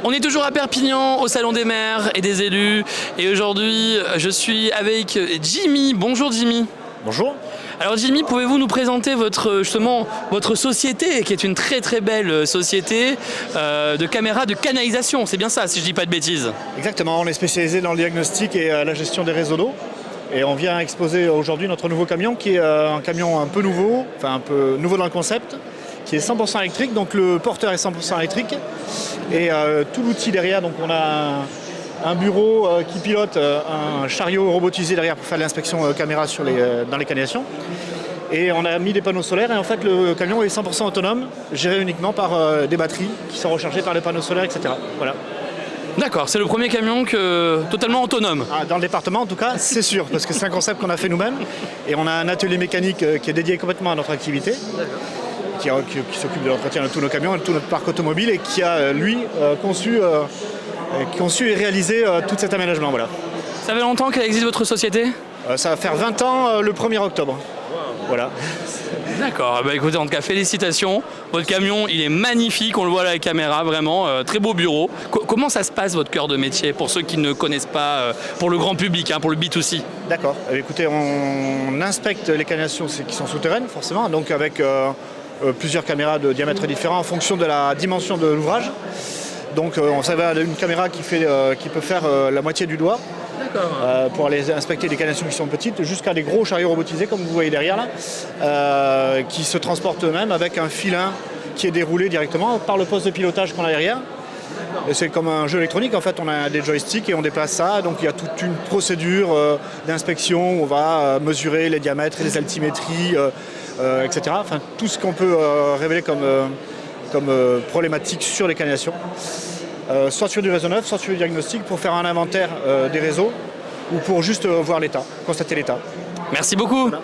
On est toujours à Perpignan, au Salon des maires et des élus. Et aujourd'hui, je suis avec Jimmy. Bonjour Jimmy. Bonjour. Alors Jimmy, pouvez-vous nous présenter votre société, qui est une très très belle société de caméras de canalisation, c'est bien ça, si je dis pas de bêtises. Exactement, on est spécialisé dans le diagnostic et la gestion des réseaux d'eau. Et on vient exposer aujourd'hui notre nouveau camion, qui est un camion un peu nouveau, enfin un peu nouveau dans le concept, qui est 100% électrique, donc le porteur est 100% électrique. Et tout l'outil derrière, donc on a un bureau qui pilote un chariot robotisé derrière pour faire l'inspection caméra dans les canalisations. Et on a mis des panneaux solaires et en fait le camion est 100% autonome, géré uniquement par des batteries qui sont rechargées par les panneaux solaires, etc. Voilà. D'accord, c'est le premier camion totalement autonome. Dans le département en tout cas, c'est sûr, parce que c'est un concept qu'on a fait nous-mêmes. Et on a un atelier mécanique qui est dédié complètement à notre activité, qui s'occupe de l'entretien de tous nos camions et de tout notre parc automobile et qui a, lui, conçu et réalisé tout cet aménagement. Voilà. Ça fait longtemps qu'elle existe votre société ? Ça va faire 20 ans le 1er octobre. Voilà. D'accord, bah écoutez, en tout cas, félicitations. Votre camion, il est magnifique, on le voit à la caméra, vraiment, très beau bureau. Comment ça se passe, votre cœur de métier, pour ceux qui ne connaissent pas, pour le grand public, pour le B2C ? D'accord. Écoutez, on inspecte les canalisations qui sont souterraines, forcément, donc avec plusieurs caméras de diamètre différent en fonction de la dimension de l'ouvrage. Donc on s'avère une caméra qui peut faire la moitié du doigt. Pour aller inspecter des canalisations qui sont petites jusqu'à des gros chariots robotisés comme vous voyez derrière là, qui se transportent eux-mêmes avec un filin qui est déroulé directement par le poste de pilotage qu'on a derrière. Et c'est comme un jeu électronique, en fait on a des joysticks et on déplace ça, donc il y a toute une procédure d'inspection où on va mesurer les diamètres, les altimétries, etc. Enfin tout ce qu'on peut révéler comme problématique sur les canalisations. Soit sur du réseau neuf, soit sur du diagnostic pour faire un inventaire des réseaux ou pour juste voir l'état, constater l'état. Merci beaucoup. Voilà.